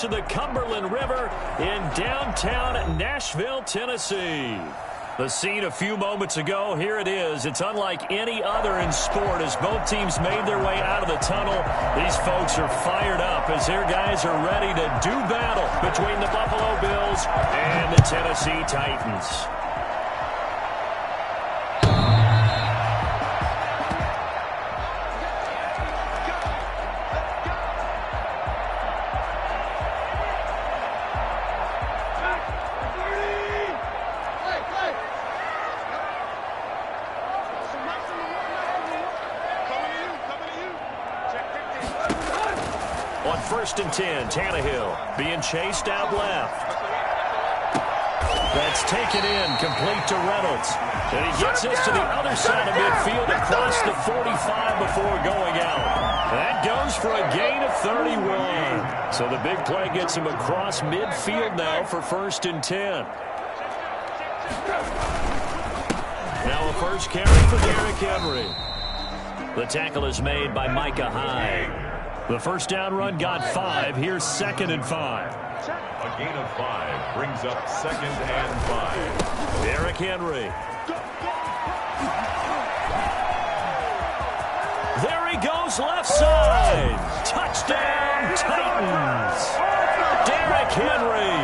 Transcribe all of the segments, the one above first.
banks of the Cumberland River in downtown Nashville, Tennessee. The scene a few moments ago, here it is. It's unlike any other in sport as both teams made their way out of the tunnel. These folks are fired up as their guys are ready to do battle between the Buffalo Bills and the Tennessee Titans. On 1st and 10, Tannehill being chased out left. That's taken in, complete to Reynolds. And he gets this to the other side of midfield across the 45 before going out. That goes for a gain of 31. So the big play gets him across midfield now for 1st and 10. Now a first carry for Derrick Henry. The tackle is made by Micah Hyde. The first down run got 5. Here's 2nd and 5. A gain of 5 brings up 2nd and 5. Derrick Henry. There he goes, left side. Touchdown, Titans. Derrick Henry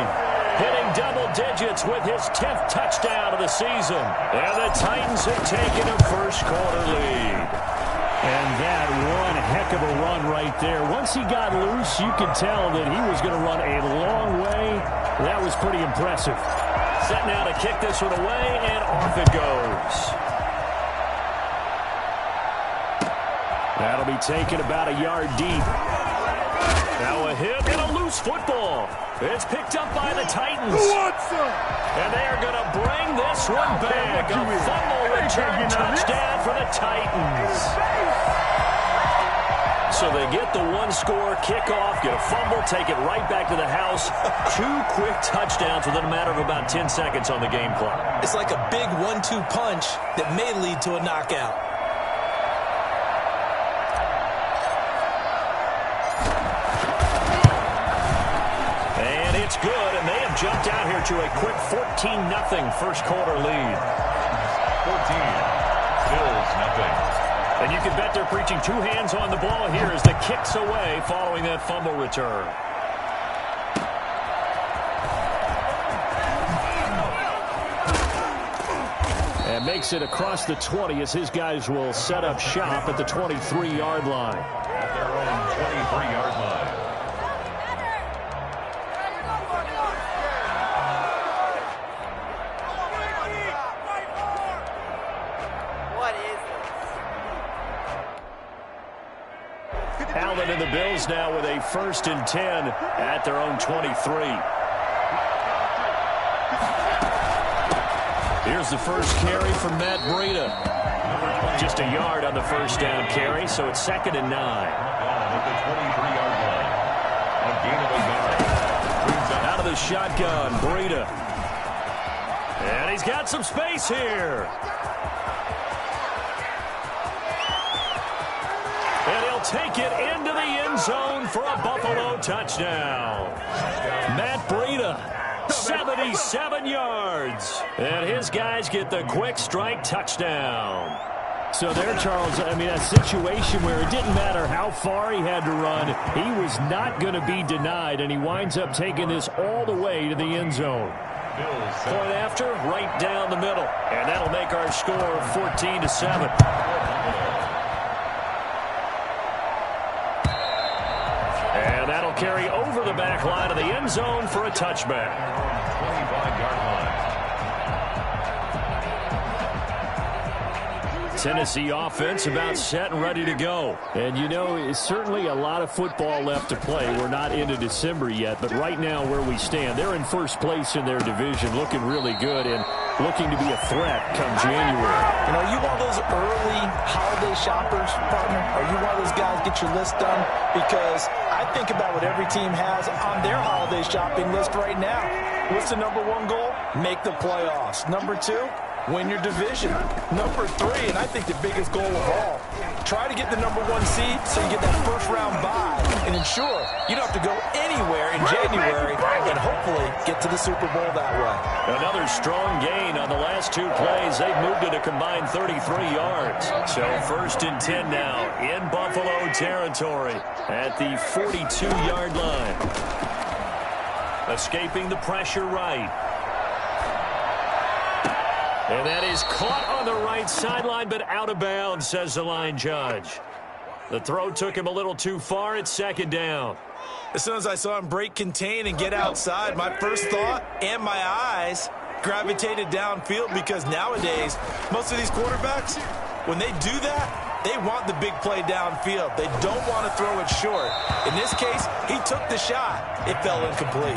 hitting double digits with his 10th touchdown of the season. And the Titans have taken a first quarter lead. And that one heck of a run right there. Once he got loose, you could tell that he was going to run a long way. That was pretty impressive. Set now to kick this one away, and off it goes. That'll be taken about a yard deep. Now a hit and a loose football. It's picked up by the Titans. And they are going to bring this one back. A fumble return touchdown for the Titans. So they get the one-score kickoff, get a fumble, take it right back to the house. 2 quick touchdowns within a matter of about 10 seconds on the game clock. It's like a big 1-2 punch that may lead to a knockout. And it's good, and they have jumped out here to a quick 14-0 first quarter lead. 14, Bills nothing. And you can bet they're preaching 2 hands on the ball here as the kick's away following that fumble return. And makes it across the 20 as his guys will set up shop at the 23-yard line. At their own 23-yard line. Allen and the Bills now with a 1st and 10 at their own 23. Here's the first carry from Matt Breida. Just a yard on the first down carry, so it's 2nd and 9. At the 23-yard line. A gain of a yard. Out of the shotgun, Breida. And he's got some space here. And he'll take it into the end zone for a Buffalo touchdown. Matt Breida, 77 yards. And his guys get the quick strike touchdown. So there, Charles, I mean, a situation where it didn't matter how far he had to run. He was not going to be denied, and he winds up taking this all the way to the end zone. Point after, right down the middle. And that'll make our score 14-7. And that'll carry over the back line of the end zone for a touchback. 25-yard line. Tennessee offense about set and ready to go. And, you know, it's certainly a lot of football left to play. We're not into December yet, but right now where we stand, they're in first place in their division, looking really good and looking to be a threat come January. You know, are you one of those early holiday shoppers, partner? Are you one of those guys get your list done? Because I think about what every team has on their holiday shopping list right now. What's the #1 goal? Make the playoffs. #2, Win your division. Number 3, and I think the biggest goal of all, try to get the number 1 seed so you get that first-round bye and ensure you don't have to go anywhere in January and hopefully get to the Super Bowl that way. Another strong gain on the last 2 plays. They've moved it a combined 33 yards. So 1st and 10 now in Buffalo territory at the 42-yard line. Escaping the pressure right. And that is caught on the right sideline, but out of bounds, says the line judge. The throw took him a little too far. It's 2nd down. As soon as I saw him break contain and get outside, my first thought and my eyes gravitated downfield, because nowadays, most of these quarterbacks, when they do that, they want the big play downfield. They don't want to throw it short. In this case, he took the shot. It fell incomplete.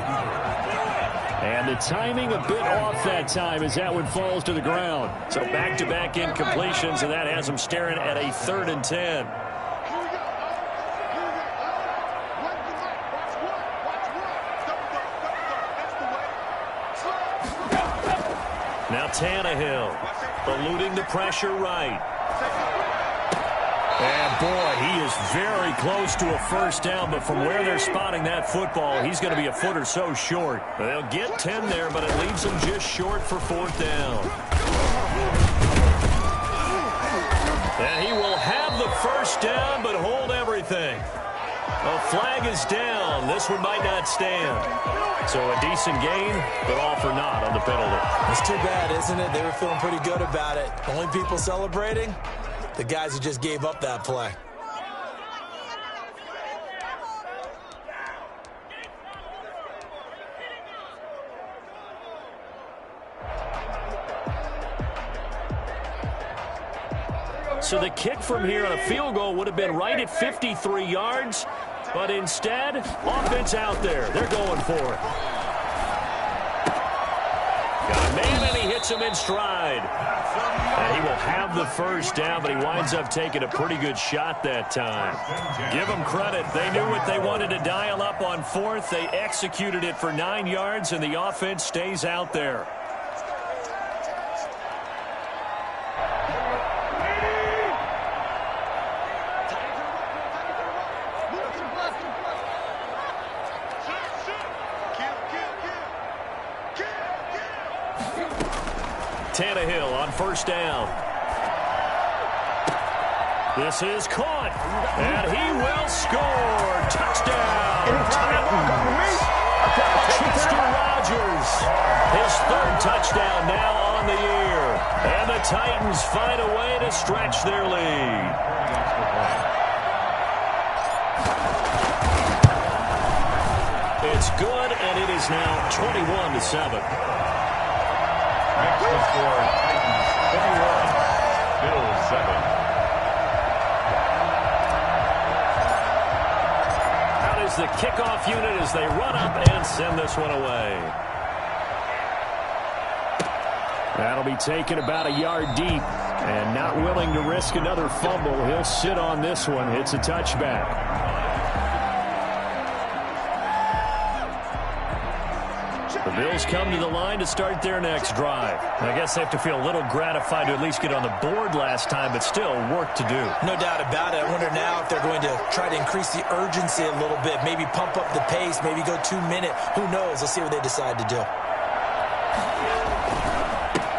And the timing a bit off that time as that one falls to the ground. So back-to-back incompletions, and that has him staring at a 3rd and 10. Now Tannehill eluding the pressure right. And, boy, he is very close to a first down, but from where they're spotting that football, he's going to be a foot or so short. They'll get 10 there, but it leaves them just short for 4th down. And he will have the first down, but hold everything. A flag is down. This one might not stand. So a decent gain, but all for naught on the penalty. It's too bad, isn't it? They were feeling pretty good about it. Only people celebrating? The guys who just gave up that play. So the kick from here on a field goal would have been right at 53 yards, but instead, offense out there. They're going for it. Got a man, and he hits him in stride. And he will have the first down, but he winds up taking a pretty good shot that time. Give them credit. They knew what they wanted to dial up on 4th. They executed it for 9 yards, and the offense stays out there. Tannehill on first down. This is caught, and he will score. Touchdown, Titans. Chester Rogers, his 3rd touchdown now on the year. And the Titans find a way to stretch their lead. It's good, and it is now 21-7. Next to score, Titans 21, Bills 7. Out is the kickoff unit as they run up and send this one away. That'll be taken about a yard deep, and not willing to risk another fumble. He'll sit on this one. It's a touchback. The Bills come to the line to start their next drive. I guess they have to feel a little gratified to at least get on the board last time, but still work to do. No doubt about it. I wonder now if they're going to try to increase the urgency a little bit, maybe pump up the pace, maybe go 2-minute. Who knows? Let's see what they decide to do.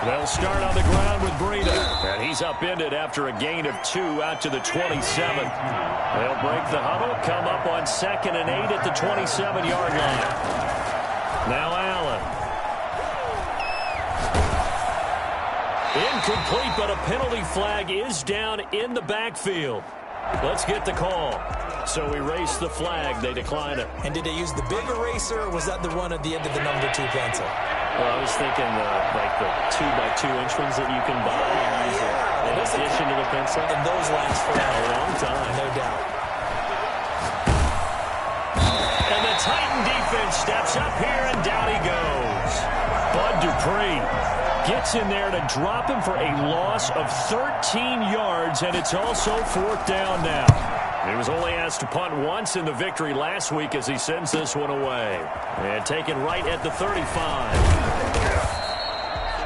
They'll start on the ground with Breida, and he's upended after a gain of 2 out to the 27. They'll break the huddle, come up on 2nd and 8 at the 27-yard line. Now Allen. Incomplete, but a penalty flag is down in the backfield. Let's get the call. So erase the flag. They decline it. And did they use the big eraser, or was that the one at the end of the number 2 pencil? Well, I was thinking like the 2x2 inch ones that you can buy and use in addition to the pencil. And those last for a long time. No doubt. And the Titan defense steps up here, and down he goes. Bud Dupree gets in there to drop him for a loss of 13 yards, and it's also 4th down now. He was only asked to punt once in the victory last week as he sends this one away. And taken right at the 35.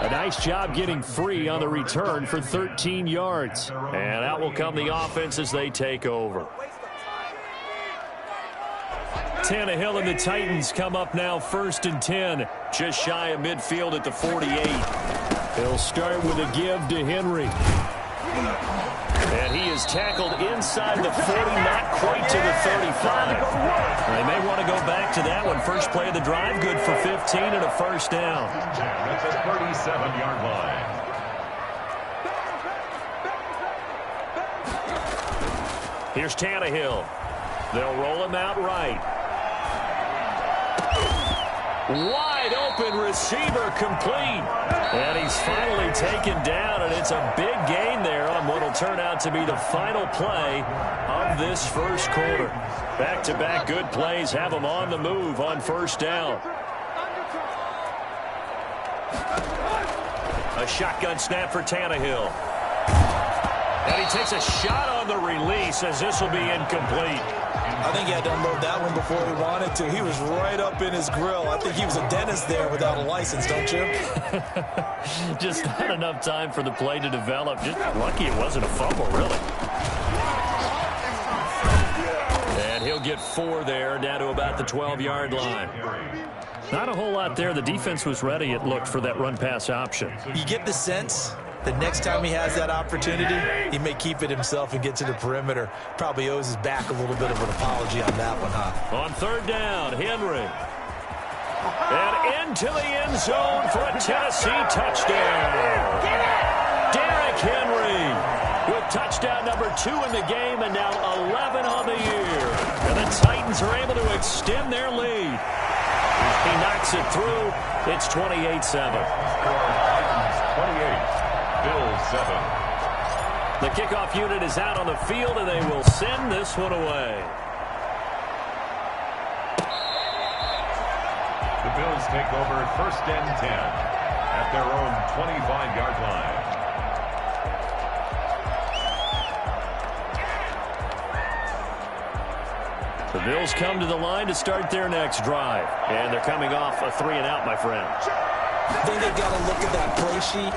A nice job getting free on the return for 13 yards. And out will come the offense as they take over. Tannehill and the Titans come up now 1st and 10. Just shy of midfield at the 48. He'll start with a give to Henry. And he is tackled inside the 40, not quite to the 35. They may want to go back to that one. First play of the drive, good for 15 and a first down. That's a 37-yard line. Here's Tannehill. They'll roll him out right. Wide open receiver complete. And he's finally taken down, and it's a big gain there on what will turn out to be the final play of this first quarter. Back-to-back good plays have him on the move on first down. A shotgun snap for Tannehill. And he takes a shot on the release as this will be incomplete. I think he had to unload that one before he wanted to. He was right up in his grill. I think he was a dentist there without a license, don't you? Just not enough time for the play to develop. Just lucky it wasn't a fumble, really. And he'll get 4 there, down to about the 12-yard line. Not a whole lot there. The defense was ready, it looked, for that run-pass option. You get the sense the next time he has that opportunity, he may keep it himself and get to the perimeter. Probably owes his back a little bit of an apology on that one, huh? On third down, Henry. And into the end zone for a Tennessee touchdown. Derrick Henry with touchdown number 2 in the game and now 11 on the year. And the Titans are able to extend their lead. He knocks it through. It's 28-7. 28. Bills 7. The kickoff unit is out on the field, and they will send this one away. The Bills take over 1st and 10 at their own 25-yard line. The Bills come to the line to start their next drive. And they're coming off a 3-and-out, my friend. I think they've got to look at that play sheet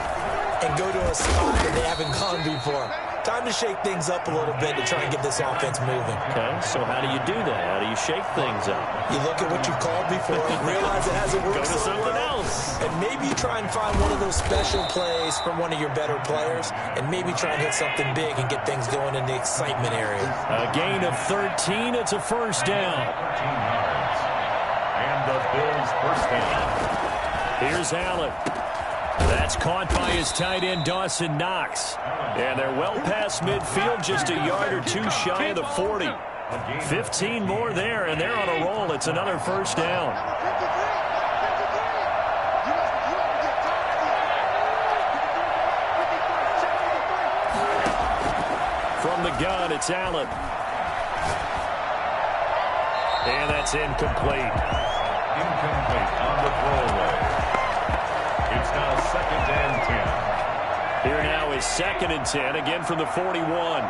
and go to a spot that they haven't gone before. Time to shake things up a little bit to try and get this offense moving. Okay, so how do you do that? How do you shake things up? You look at what you've called before, realize it hasn't worked Go to something else. And maybe try and find one of those special plays from one of your better players, and maybe try and hit something big and get things going in the excitement area. A gain of 13. It's a first down. 13 yards. And the Bills first down. Here's Allen. That's caught by his tight end, Dawson Knox. And they're well past midfield, just a yard or 2 shy of the 40. 15 more there, and they're on a roll. It's another first down. From the gun, it's Allen. And that's incomplete. Incomplete on the throwaway. It's now 2nd and 10. Here now is 2nd and 10, again from the 41.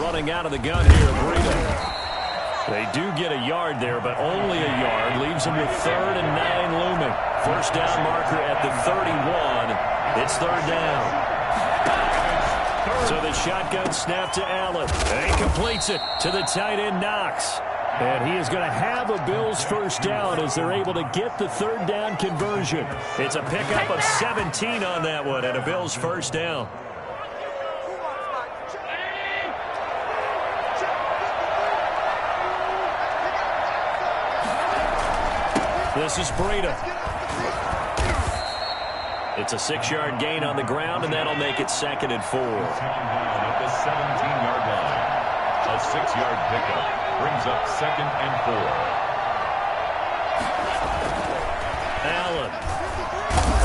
Running out of the gun here, Breida. They do get a yard there, but only a yard. Leaves them with 3rd and 9 looming. First down marker at the 31. It's 3rd down. So the shotgun snap to Allen. And he completes it to the tight end, Knox. And he is going to have a Bills first down as they're able to get the 3rd down conversion. It's a pickup of 17 on that one and a Bills first down. This is Breida. It's a 6-yard gain on the ground, and that'll make it 2nd and 4. At the 17-yard line. A 6-yard pickup brings up 2nd and 4. Allen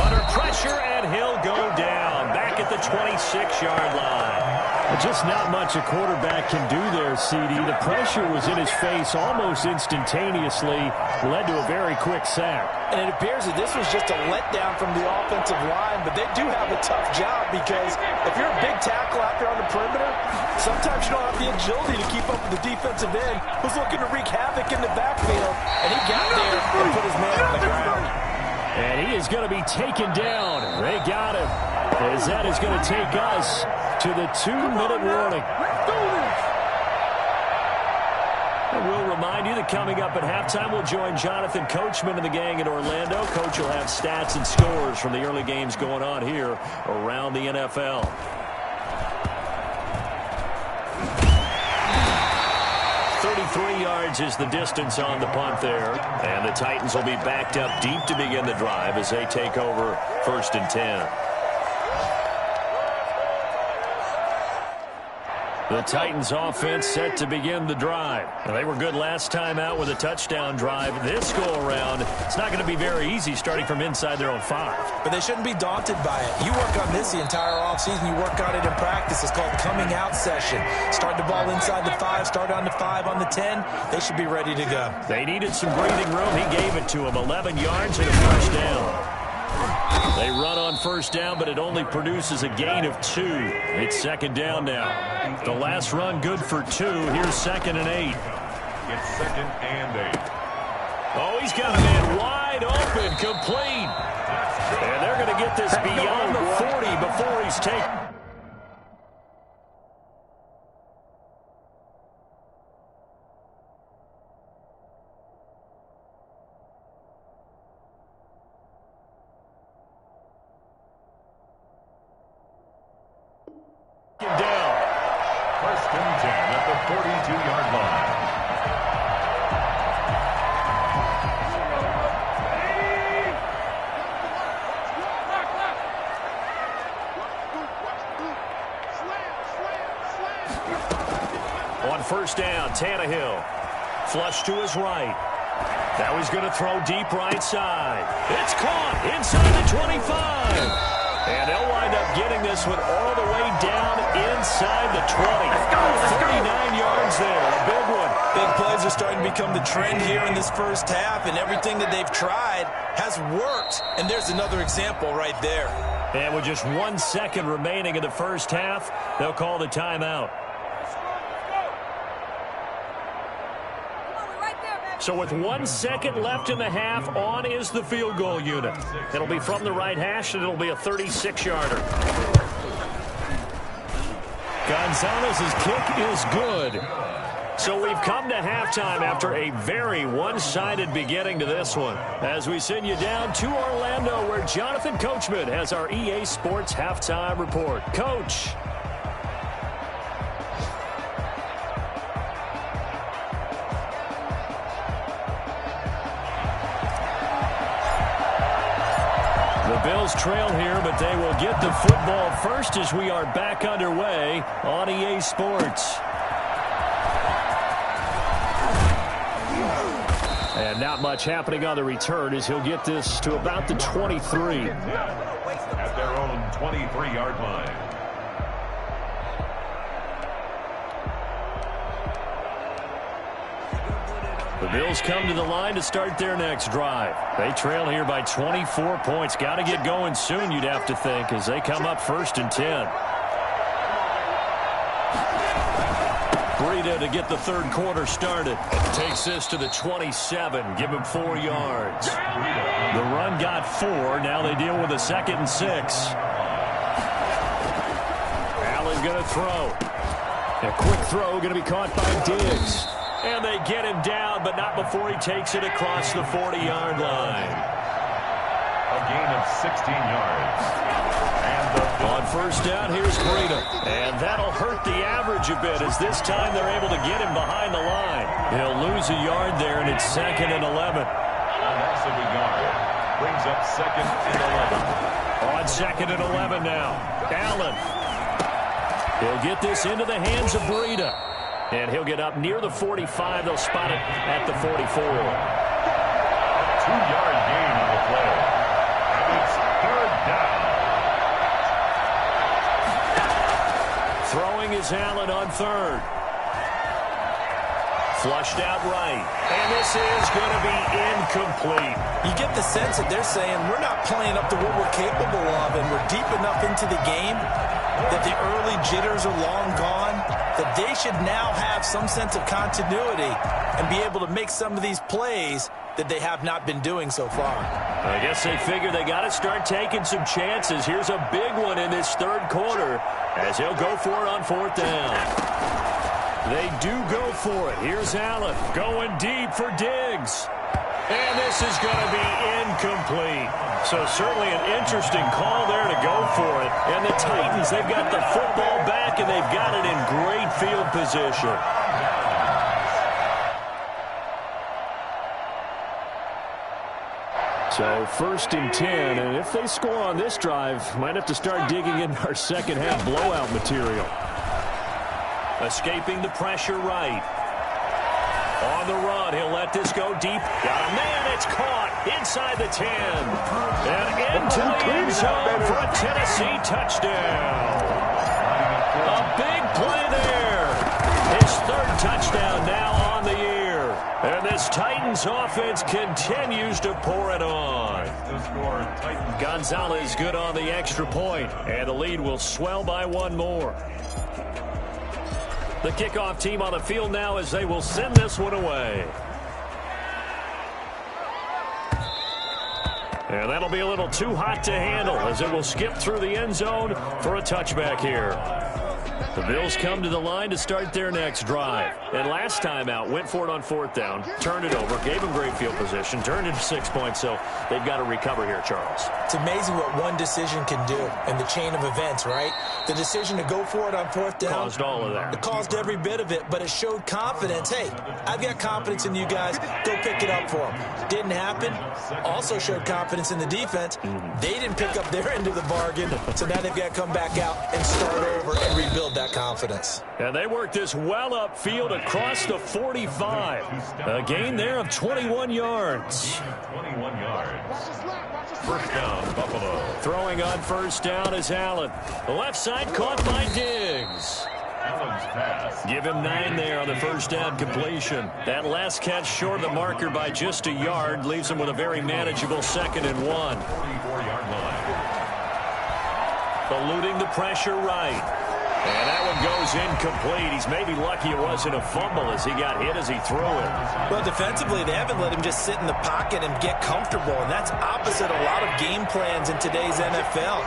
under pressure, and he'll go down. Back at at the 26-yard line. Just not much a quarterback can do there, CD. The pressure was in his face almost instantaneously, led to a very quick sack. And it appears that this was just a letdown from the offensive line, but they do have a tough job because if you're a big tackle out there on the perimeter, sometimes you don't have the agility to keep up with the defensive end who's looking to wreak havoc in the backfield, and he got there and put his man on the ground. And he is going to be taken down. They got him, as that is going to take us to the 2-minute warning. And we'll remind you that coming up at halftime, we'll join Jonathan Coachman and the gang in Orlando. Coach will have stats and scores from the early games going on here around the NFL. Yards is the distance on the punt there. And the Titans will be backed up deep to begin the drive as they take over 1st and 10. The Titans offense set to begin the drive. Now, they were good last time out with a touchdown drive. This go-around, it's not going to be very easy starting from inside their own 5. But they shouldn't be daunted by it. You work on this the entire offseason. You work on it in practice. It's called coming out session. Start the ball inside the 5, start on the 5, on the 10. They should be ready to go. They needed some breathing room. He gave it to them. 11 yards and a first down. They run on first down, but it only produces a gain of 2. It's 2nd down now. The last run good for 2. Here's 2nd and 8. It's 2nd and 8. Oh, he's got a man wide open, complete. And they're going to get this beyond the 40 before he's taken. Down. 1st and 10 at the 42-yard line. On first down, Tannehill. Flush to his right. Now he's going to throw deep right side. It's caught inside the 25. And they'll wind up getting this one all the way down inside the 20. 39 yards there. A big one. Big plays are starting to become the trend here in this first half, and everything that they've tried has worked. And there's another example right there. And with just 1 second remaining in the first half, they'll call the timeout. So with 1 second left in the half, on is the field goal unit. It'll be from the right hash, and it'll be a 36-yarder. Gonzalez's kick is good. So we've come to halftime after a very one-sided beginning to this one. As we send you down to Orlando, where Jonathan Coachman has our EA Sports Halftime Report. Coach. The Bills trail here, but they will get the football first as we are back underway on EA Sports. And not much happening on the return as he'll get this to about the 23. At their own 23-yard line. The Bills come to the line to start their next drive. They trail here by 24 points. Got to get going soon, you'd have to think, as they come up 1st and 10. Breida to get the third quarter started. Takes this to the 27. Give him 4 yards. The run got 4. Now they deal with a 2nd and 6. Allen going to throw. A quick throw going to be caught by Diggs. And they get him down, but not before he takes it across the 40-yard line. A gain of 16 yards. And on first down, here's Breida. And that'll hurt the average a bit, as this time they're able to get him behind the line. He'll lose a yard there, and it's 2nd and 11. A loss of a yard. Brings up 2nd and 11. On 2nd and 11 now. Allen. He'll get this into the hands of Breida. And he'll get up near the 45. They'll spot it at the 44. A 2-yard gain on the play. And it's 3rd down. is Allen on third. Flushed out right. And this is going to be incomplete. You get the sense that they're saying we're not playing up to what we're capable of, and we're deep enough into the game that the early jitters are long gone, that they should now have some sense of continuity and be able to make some of these plays that they have not been doing so far. I guess they figure they got to start taking some chances. Here's a big one in this third quarter as he'll go for it on fourth down. They do go for it. Here's Allen going deep for Diggs. And this is going to be incomplete. So certainly an interesting call there to go for it. And the Titans, they've got the football back, and they've got it in great field position. So 1st and 10, and if they score on this drive, might have to start digging in our second half blowout material. Escaping the pressure right. On the run, he'll let this go deep. Got a man, it's caught inside the 10. And into the end zone for a Tennessee touchdown. A big play there. His third touchdown now on the year. And this Titans offense continues to pour it on. Gonzalez good on the extra point, and the lead will swell by one more. The kickoff team on the field now as they will send this one away. And that'll be a little too hot to handle as it will skip through the end zone for a touchback here. The Bills come to the line to start their next drive. And last time out, went for it on fourth down, turned it over, gave them great field position, turned it to 6 points, so they've got to recover here, Charles. It's amazing what one decision can do in the chain of events, right? The decision to go for it on fourth down. Caused all of that. It caused every bit of it, but it showed confidence. Hey, I've got confidence in you guys. Go pick it up for them. Didn't happen. Also showed confidence in the defense. They didn't pick up their end of the bargain, so now they've got to come back out and start over and rebuild that confidence. And they work this well upfield across the 45. A gain there of 21 yards. 21 yards. First down, Buffalo. Throwing on first down is Allen. The left side caught by Diggs. Allen's pass. Give him 9 there on the first down completion. That last catch short of the marker by just a yard leaves him with a very manageable 2nd and 1. 44-yard line. Eluding the pressure right. And that one goes incomplete. He's maybe lucky it wasn't a fumble as he got hit as he threw it. Well, defensively, they haven't let him just sit in the pocket and get comfortable, and that's opposite a lot of game plans in today's NFL.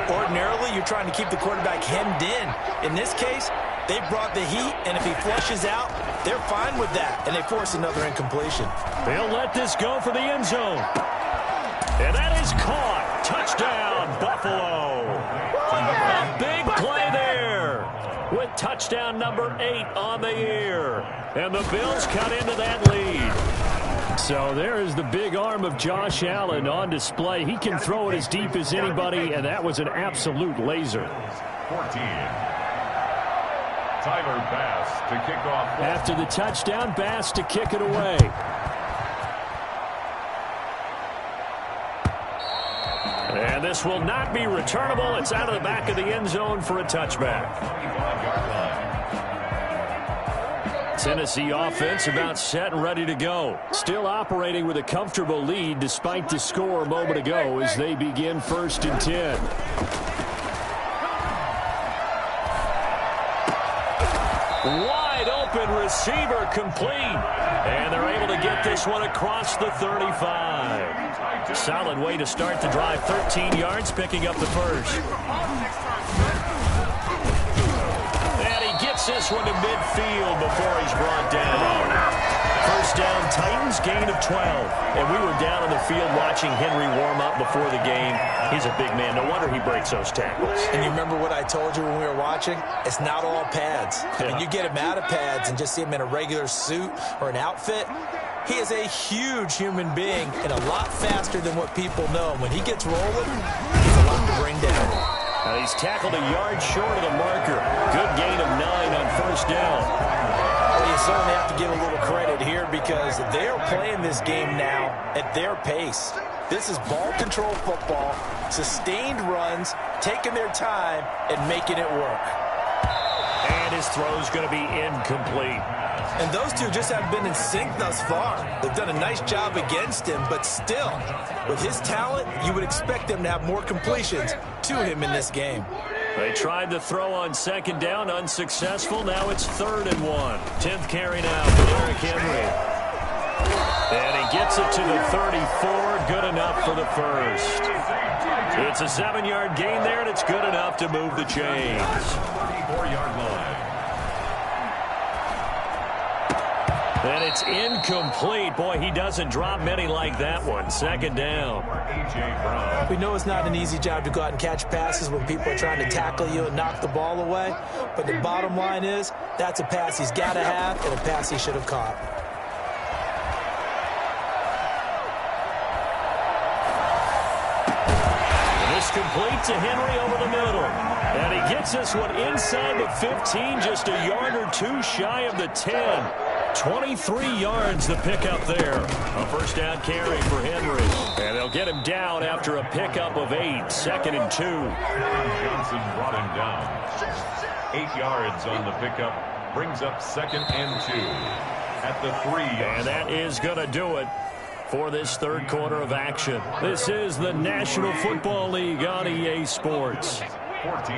Ordinarily, you're trying to keep the quarterback hemmed in. In this case, they brought the heat, and if he flushes out, they're fine with that, and they force another incompletion. They'll let this go for the end zone. And that is caught. Touchdown, Buffalo. A big play there with touchdown number 8 on the year. And the Bills cut into that lead. So there is the big arm of Josh Allen on display. He can throw it as deep as anybody, and that was an absolute laser. 14. Tyler Bass to kick off. After the touchdown, Bass to kick it away. And this will not be returnable. It's out of the back of the end zone for a touchback. 25-yard line. Tennessee offense about set and ready to go. Still operating with a comfortable lead despite the score a moment ago as they begin 1st and 10. Wide open receiver complete. And they're able to get this one across the 35. Solid way to start the drive. 13 yards, picking up the first. And he gets this one to midfield before he's brought down. First down, Titans, gain of 12. And we were down on the field watching Henry warm up before the game. He's a big man. No wonder he breaks those tackles. And you remember what I told you when we were watching? It's not all pads. Yeah. And you get him out of pads and just see him in a regular suit or an outfit. He is a huge human being and a lot faster than what people know. When he gets rolling, he's a lot to bring down. He's tackled a yard short of the marker. Good gain of 9 on first down. Well, you certainly have to give a little credit here because they're playing this game now at their pace. This is ball control football, sustained runs, taking their time, and making it work. And his throw's going to be incomplete. And those two just haven't been in sync thus far. They've done a nice job against him, but still, with his talent, you would expect them to have more completions to him in this game. They tried to throw on second down, unsuccessful. Now it's 3rd and 1. 10th carry now for Derrick Henry. And he gets it to the 34. Good enough for the first. It's a 7-yard gain there, and it's good enough to move the chains. 34-yard line. And it's incomplete. Boy, he doesn't drop many like that one. 2nd down. We know it's not an easy job to go out and catch passes when people are trying to tackle you and knock the ball away. But the bottom line is, that's a pass he's got to have and a pass he should have caught. This complete to Henry over the middle. And he gets this one inside the 15, just a yard or two shy of the 10. 23 yards the pickup there. A first down carry for Henry. And they'll get him down after a pickup of 8. 2nd and 2. Johnson brought him down. 8 yards on the pickup. Brings up 2nd and 2 at the 3-yard. And that is going to do it for this 3rd quarter of action. This is the National Football League on EA Sports. 14.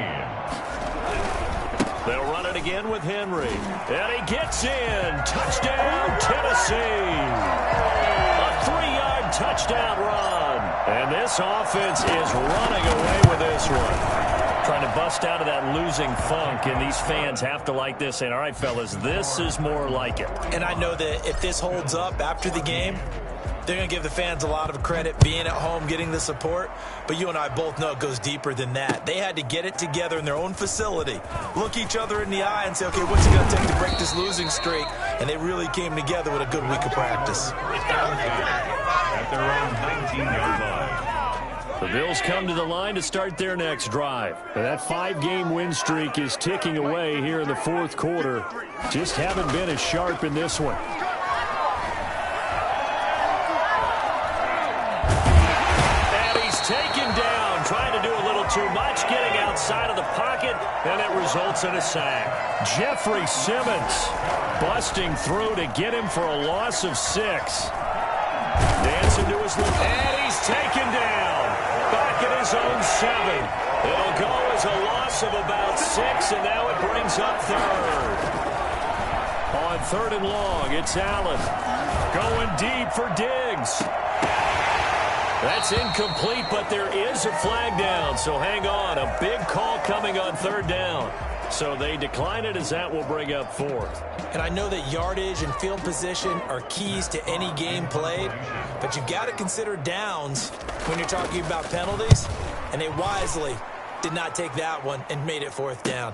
They'll run it again with Henry. And he gets in. Touchdown, Tennessee. A 3-yard touchdown run. And this offense is running away with this one. Trying to bust out of that losing funk, and these fans have to like this. And all right, fellas, this is more like it. And I know that if this holds up after the game, they're going to give the fans a lot of credit being at home, getting the support. But you and I both know it goes deeper than that. They had to get it together in their own facility, look each other in the eye and say, okay, what's it going to take to break this losing streak? And they really came together with a good week of practice. At their own 19-yard line. The Bills come to the line to start their next drive. And that 5-game win streak is ticking away here in the 4th quarter. Just haven't been as sharp in this one. Taken down, trying to do a little too much, getting outside of the pocket, and it results in a sack. Jeffrey Simmons busting through to get him for a loss of 6. Dancing to his left, and he's taken down. Back at his own 7. It'll go as a loss of about 6, and now it brings up 3rd. On 3rd and long, it's Allen. Going deep for Diggs. That's incomplete, but there is a flag down, so hang on. A big call coming on 3rd down. So they decline it as that will bring up 4th. And I know that yardage and field position are keys to any game played, but you've got to consider downs when you're talking about penalties, and they wisely did not take that one and made it 4th down.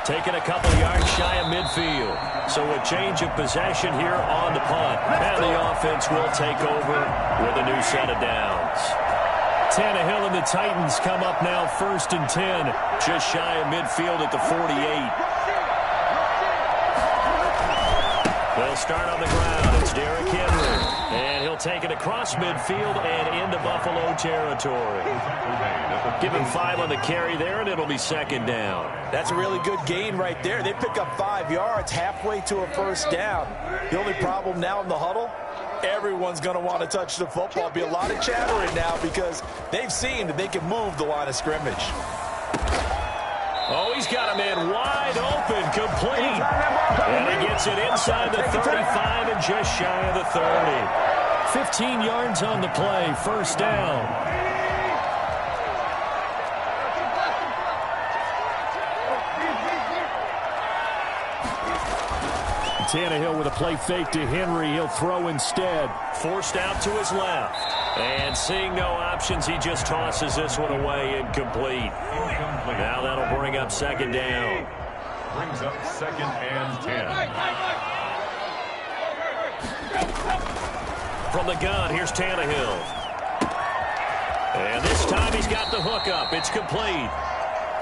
Taking a couple yards shy of midfield. So a change of possession here on the punt. And the offense will take over with a new set of downs. Tannehill and the Titans come up now 1st and 10. Just shy of midfield at the 48. They'll start on the ground. It's Derrick Henry. And he'll take it across midfield and into Buffalo territory. Give him 5 on the carry there, and it'll be 2nd down. That's a really good gain right there. They pick up 5 yards halfway to a 1st down. The only problem now in the huddle, everyone's going to want to touch the football. Be a lot of chattering now because they've seen that they can move the line of scrimmage. Oh, he's got him in wide open, complete. And he gets it inside the 35 and just shy of the 30. 15 yards on the play, 1st down. Tannehill with a play fake to Henry. He'll throw instead. Forced out to his left. And seeing no options, he just tosses this one away, incomplete. Now that'll bring up 2nd down. Brings up 2nd and 10. From the gun, here's Tannehill. And this time he's got the hook up. It's complete.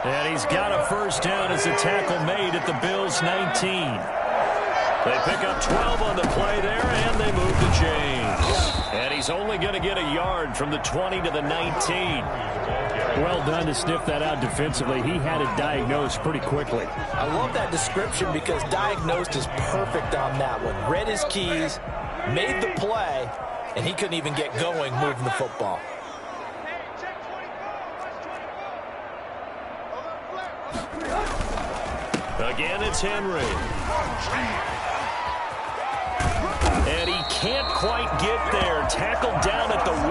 And he's got a 1st down as the tackle made at the Bills' 19. They pick up 12 on the play there, and they move the chains. And he's only going to get a yard from the 20 to the 19. Well done to sniff that out defensively. He had it diagnosed pretty quickly. I love that description because diagnosed is perfect on that one. Read his keys, made the play, and he couldn't even get going moving the football. Again, it's Henry. And he can't quite get there. Tackled down at the 1.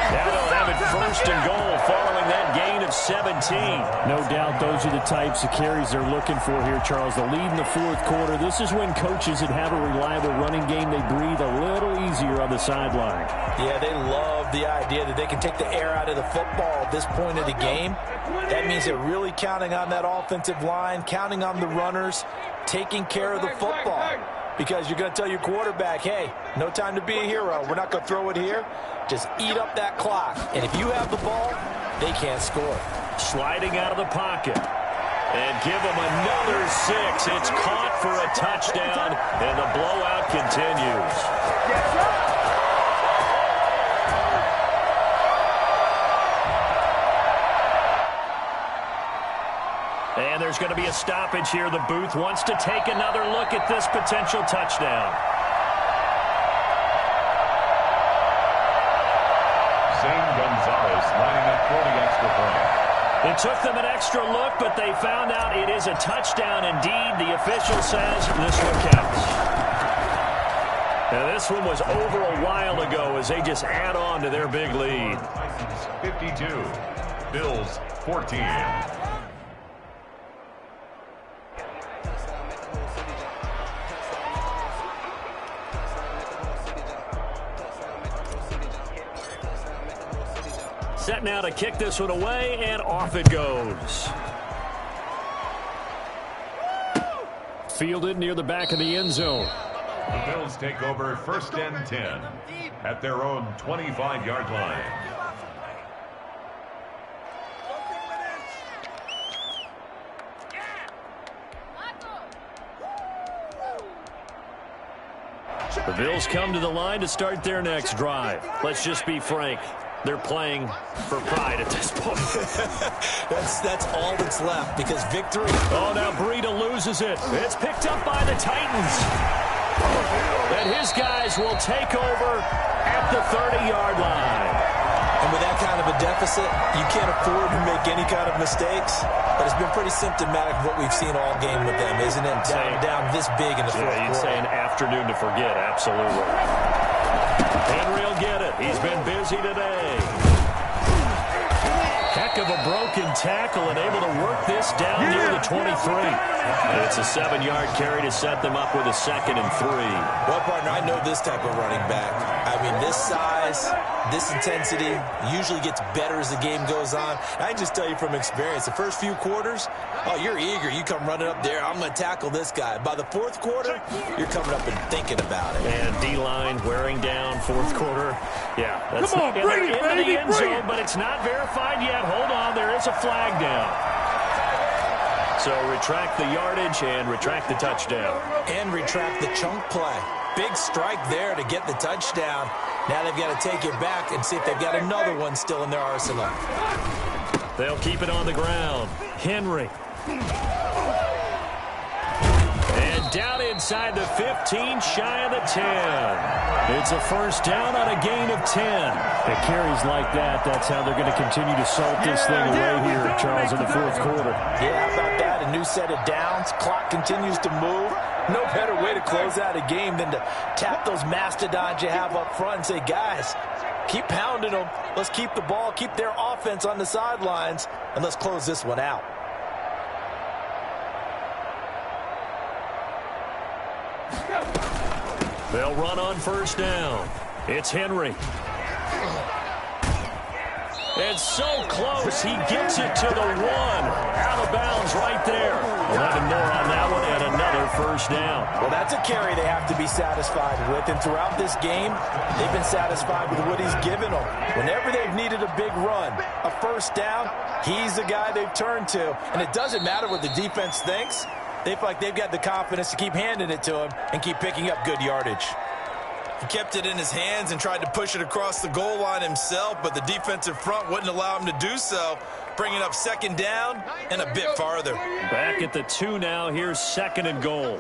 Now they'll have it 1st and goal following that gain of 17. No doubt those are the types of carries they're looking for here, Charles. The lead in the 4th quarter. This is when coaches that have a reliable running game, they breathe a little easier on the sideline. Yeah, they love the idea that they can take the air out of the football at this point of the game. That means they're really counting on that offensive line, counting on the runners, taking care of the football. Because you're going to tell your quarterback, hey, no time to be a hero. We're not going to throw it here. Just eat up that clock. And if you have the ball, they can't score. Sliding out of the pocket. And give them another 6. It's caught for a touchdown, and the blowout continues. And there's going to be a stoppage here. The booth wants to take another look at this potential touchdown. Zane Gonzalez lining up for the extra point. It took them an extra look, but they found out it is a touchdown indeed. The official says this one counts. Now this one was over a while ago as they just add on to their big lead. 52, Bills 14. Set now to kick this one away, and off it goes. Fielded near the back of the end zone. The Bills take over 1st and 10 at their own 25-yard line. The Bills come to the line to start their next drive. Let's just be frank. They're playing for pride at this point. That's all that's left because victory. Oh, now Breida loses it. It's picked up by the Titans. And his guys will take over at the 30-yard line. And with that kind of a deficit, you can't afford to make any kind of mistakes. But it's been pretty symptomatic of what we've seen all game with them, isn't it? Down this big in the 4th quarter. You'd say an afternoon to forget, absolutely. Henry will get it. He's been busy today. Heck of a broken tackle and able to work this down near the 23. It's a 7-yard carry to set them up with a 2nd and 3. Well, partner, I know this type of running back. I mean, this size, this intensity usually gets better as the game goes on. I can just tell you from experience, the first few quarters, oh, you're eager. You come running up there, I'm going to tackle this guy. By the 4th quarter, you're coming up and thinking about it. And D-line wearing down 4th quarter. Yeah, that's come on, bring it, baby, the end zone, but it's not verified yet. Hold on, there is a flag down. So retract the yardage and retract the touchdown. And retract the chunk play. Big strike there to get the touchdown. Now they've got to take it back and see if they've got another one still in their arsenal. They'll keep it on the ground. Henry. And down inside the 15, shy of the 10. It's a 1st down on a gain of 10. At carries like that, that's how they're going to continue to salt this thing away here, Charles, in the 4th quarter. Yeah, how about that? A new set of downs. Clock continues to move. No better way to close out a game than to tap those mastodons you have up front and say, guys, keep pounding them. Let's keep the ball, keep their offense on the sidelines, and let's close this one out. They'll run on 1st down. It's Henry. It's so close. He gets it to the 1. Out of bounds right there. 11 more on that one and another 1st down. Well, that's a carry they have to be satisfied with. And throughout this game, they've been satisfied with what he's given them. Whenever they've needed a big run, a 1st down, he's the guy they've turned to. And it doesn't matter what the defense thinks. They feel like they've got the confidence to keep handing it to him and keep picking up good yardage. He kept it in his hands and tried to push it across the goal line himself, but the defensive front wouldn't allow him to do so, bringing up second down and a bit farther. Back at the 2 now. Here's second and goal.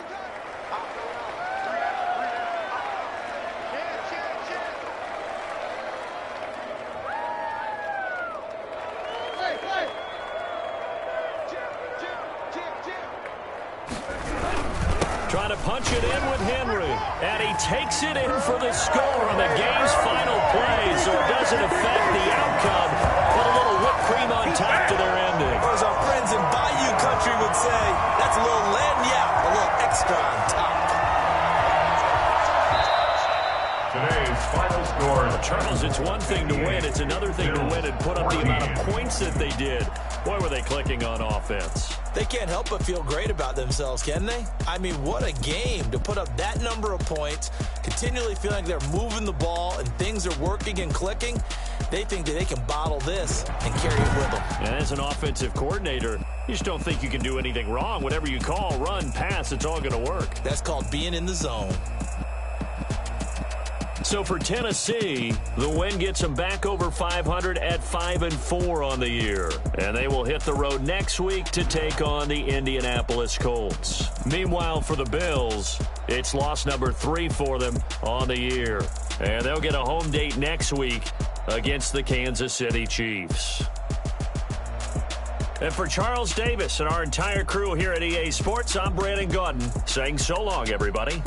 Trying to punch it in with Henry. And he takes it in for the score on the game's final play, so it doesn't affect the outcome, but a little whipped cream on top to their ending. Or as our friends in Bayou Country would say, that's a little lagniappe, a little extra on top. Today's final score. Charles, it's one thing to win. It's another thing to win and put up the amount of points that they did. Boy, were they clicking on offense. They can't help but feel great about themselves, can they? I mean, what a game to put up that number of points, continually feeling like they're moving the ball and things are working and clicking. They think that they can bottle this and carry it with them. And as an offensive coordinator, you just don't think you can do anything wrong. Whatever you call, run, pass, it's all going to work. That's called being in the zone. So for Tennessee, the win gets them back over 500 at 5-4 on the year. And they will hit the road next week to take on the Indianapolis Colts. Meanwhile, for the Bills, it's loss number 3 for them on the year. And they'll get a home date next week against the Kansas City Chiefs. And for Charles Davis and our entire crew here at EA Sports, I'm Brandon Gaudin saying so long, everybody.